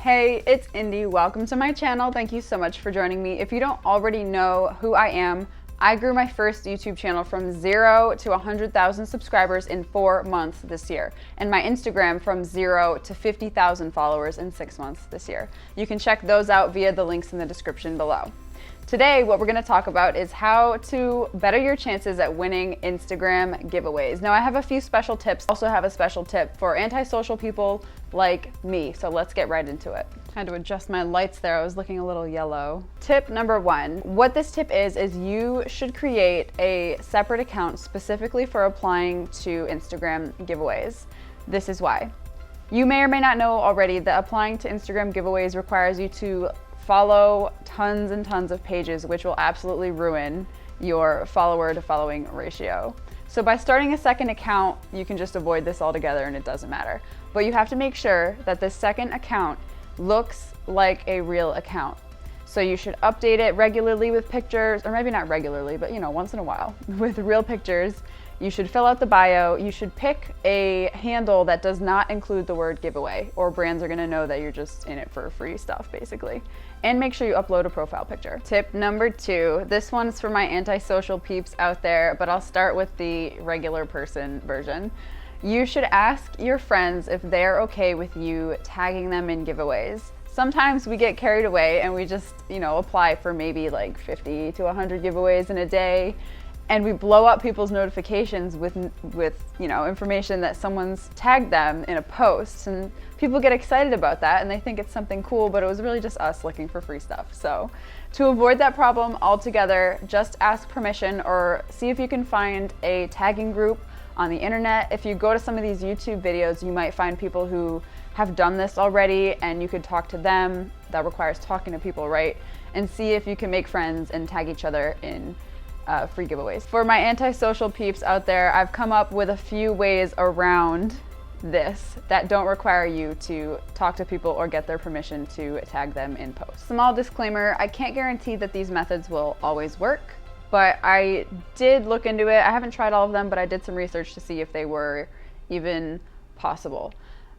Hey, it's Indy. Welcome to my channel. Thank you so much for joining me. If you don't already know who I am, I grew my first YouTube channel from 0 to 100,000 subscribers in 4 months this year, and my Instagram from 0 to 50,000 followers in 6 months this year. You can check those out via the links in the description below. Today, what we're going to talk about is how to better your chances at winning Instagram giveaways. Now, I have a few special tips. I also have a special tip for antisocial people like me. So let's get right into it. I had to adjust my lights there. I was looking a little yellow. Tip number 1. What this tip is you should create a separate account specifically for applying to Instagram giveaways. This is why. You may or may not know already that applying to Instagram giveaways requires you to follow tons and tons of pages, which will absolutely ruin your follower to following ratio. So by starting a second account, you can just avoid this altogether and it doesn't matter. But you have to make sure that this second account looks like a real account. So you should update it regularly with pictures, or maybe not regularly, but once in a while with real pictures. You should fill out the bio. You should pick a handle that does not include the word giveaway, or brands are gonna know that you're just in it for free stuff, basically. And make sure you upload a profile picture. Tip number 2, this one's for my antisocial peeps out there, but I'll start with the regular person version. You should ask your friends if they're okay with you tagging them in giveaways. Sometimes we get carried away and we just, apply for maybe like 50 to 100 giveaways in a day. And we blow up people's notifications with information that someone's tagged them in a post, and people get excited about that and they think it's something cool, but it was really just us looking for free stuff. So to avoid that problem altogether, just ask permission or see if you can find a tagging group on the internet. If you go to some of these YouTube videos, you might find people who have done this already and you could talk to them. That requires talking to people, right? And see if you can make friends and tag each other in free giveaways. For my antisocial peeps out there, I've come up with a few ways around this that don't require you to talk to people or get their permission to tag them in posts. Small disclaimer, I can't guarantee that these methods will always work, but I did look into it. I haven't tried all of them, but I did some research to see if they were even possible.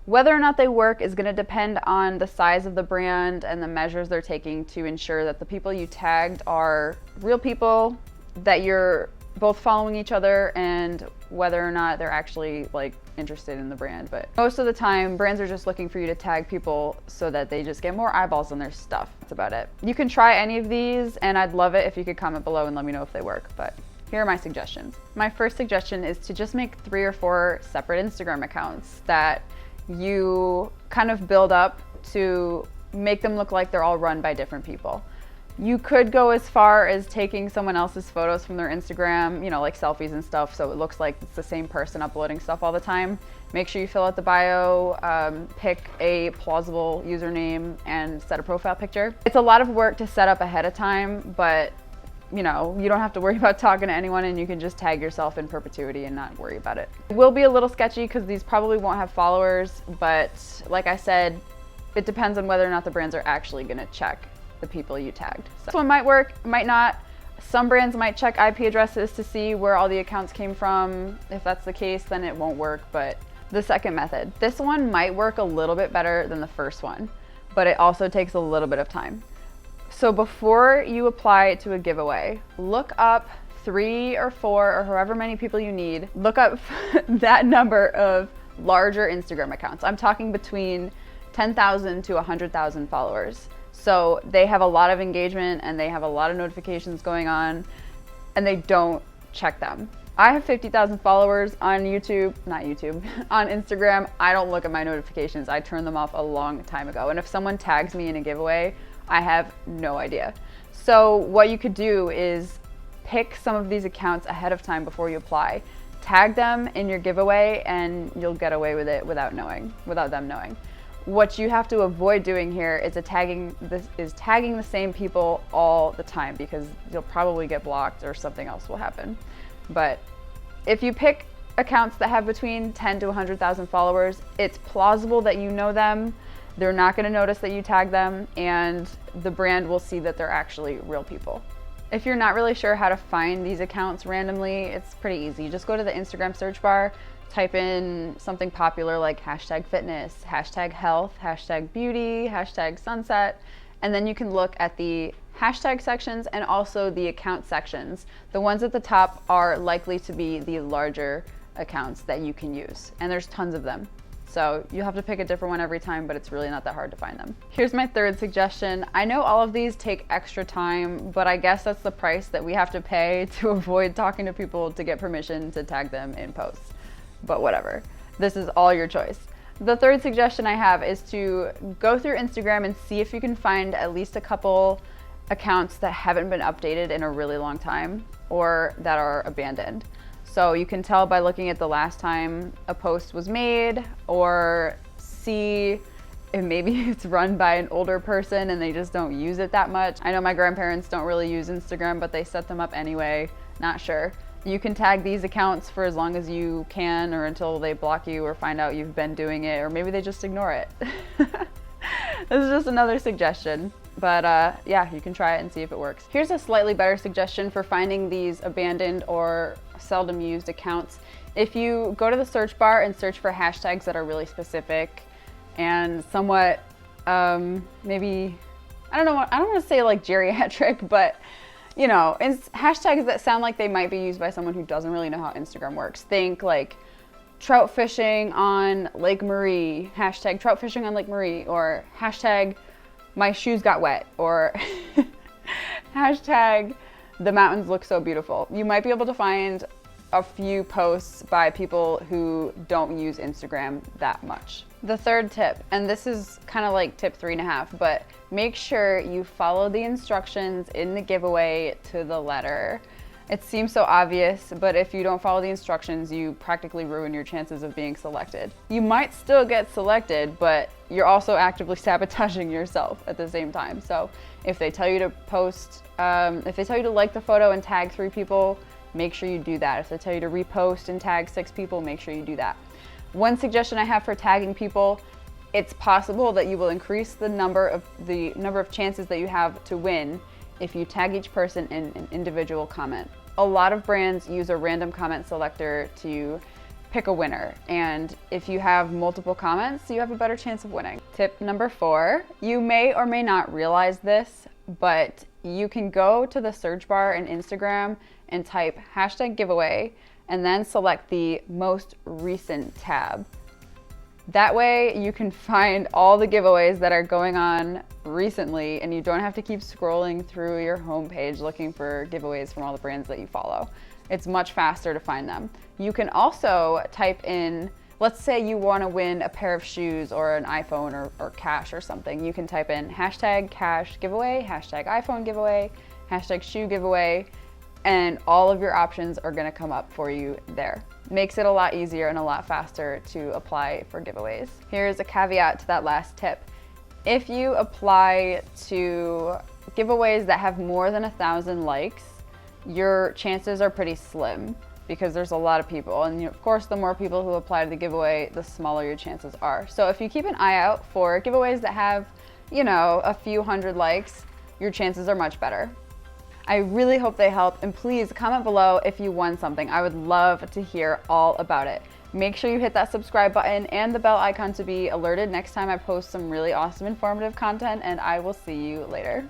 Whether or not they work is going to depend on the size of the brand and the measures they're taking to ensure that the people you tagged are real people, that you're both following each other, and whether or not they're actually interested in the brand. But most of the time, brands are just looking for you to tag people so that they just get more eyeballs on their stuff. That's about it. You can try any of these, and I'd love it if you could comment below and let me know if they work. But here are my suggestions. My first suggestion is to just make 3 or 4 separate Instagram accounts that you kind of build up to make them look like they're all run by different people. You could go as far as taking someone else's photos from their Instagram, like selfies and stuff, so it looks like it's the same person uploading stuff all the time. Make sure you fill out the bio, pick a plausible username, and set a profile picture. It's a lot of work to set up ahead of time, but you don't have to worry about talking to anyone, and you can just tag yourself in perpetuity and not worry about it. It will be a little sketchy because these probably won't have followers, but like I said, it depends on whether or not the brands are actually gonna check the people you tagged. So this one might work, might not. Some brands might check IP addresses to see where all the accounts came from. If that's the case, then it won't work. But the second method, this one might work a little bit better than the first one, but it also takes a little bit of time. So before you apply to a giveaway, look up 3 or 4 or however many people you need. Look up that number of larger Instagram accounts. I'm talking between 10,000 to 100,000 followers. So they have a lot of engagement and they have a lot of notifications going on, and they don't check them. I have 50,000 followers on on Instagram. I don't look at my notifications. I turned them off a long time ago. And if someone tags me in a giveaway, I have no idea. So what you could do is pick some of these accounts ahead of time before you apply. Tag them in your giveaway and you'll get away with it without them knowing. What you have to avoid doing here is tagging the same people all the time, because you'll probably get blocked or something else will happen. But if you pick accounts that have between 10 to 100,000 followers, it's plausible that you know them. They're not going to notice that you tag them, and the brand will see that they're actually real people. If you're not really sure how to find these accounts randomly, it's pretty easy. You just go to the Instagram search bar, type in something popular like hashtag fitness, hashtag health, hashtag beauty, hashtag sunset, and then you can look at the hashtag sections and also the account sections. The ones at the top are likely to be the larger accounts that you can use, and there's tons of them. So you have to pick a different one every time, but it's really not that hard to find them. Here's my third suggestion. I know all of these take extra time, but I guess that's the price that we have to pay to avoid talking to people to get permission to tag them in posts. But whatever, this is all your choice. The third suggestion I have is to go through Instagram and see if you can find at least a couple accounts that haven't been updated in a really long time or that are abandoned. So you can tell by looking at the last time a post was made, or see if maybe it's run by an older person and they just don't use it that much. I know my grandparents don't really use Instagram, but they set them up anyway, not sure. You can tag these accounts for as long as you can, or until they block you or find out you've been doing it, or maybe they just ignore it. This is just another suggestion. But yeah, you can try it and see if it works. Here's a slightly better suggestion for finding these abandoned or seldom used accounts. If you go to the search bar and search for hashtags that are really specific and somewhat, maybe, I don't want to say like geriatric, but you know, hashtags that sound like they might be used by someone who doesn't really know how Instagram works. Think like trout fishing on Lake Marie, hashtag trout fishing on Lake Marie, or hashtag my shoes got wet, or hashtag the mountains look so beautiful. You might be able to find a few posts by people who don't use Instagram that much. The third tip, and this is kind of like tip 3.5, but make sure you follow the instructions in the giveaway to the letter. It seems so obvious, but if you don't follow the instructions, you practically ruin your chances of being selected. You might still get selected, but you're also actively sabotaging yourself at the same time. So if they tell you to post, if they tell you to like the photo and tag 3 people, make sure you do that. If they tell you to repost and tag 6 people, make sure you do that. One suggestion I have for tagging people, it's possible that you will increase the number of chances that you have to win if you tag each person in an individual comment. A lot of brands use a random comment selector to pick a winner, and if you have multiple comments, you have a better chance of winning. Tip number 4, you may or may not realize this, but you can go to the search bar in Instagram and type hashtag giveaway and then select the most recent tab. That way you can find all the giveaways that are going on recently, and you don't have to keep scrolling through your homepage looking for giveaways from all the brands that you follow. It's much faster to find them. You can also type in, let's say you want to win a pair of shoes or an iPhone or cash or something. You can type in hashtag cash giveaway, hashtag iPhone giveaway, hashtag shoe giveaway, and all of your options are going to come up for you there. Makes it a lot easier and a lot faster to apply for giveaways. Here's a caveat to that last tip. If you apply to giveaways that have more than 1,000 likes, your chances are pretty slim because there's a lot of people. And of course, the more people who apply to the giveaway, the smaller your chances are. So if you keep an eye out for giveaways that have, you know, a few hundred likes, your chances are much better. I really hope they help, and please comment below if you won something. I would love to hear all about it. Make sure you hit that subscribe button and the bell icon to be alerted next time I post some really awesome informative content, and I will see you later.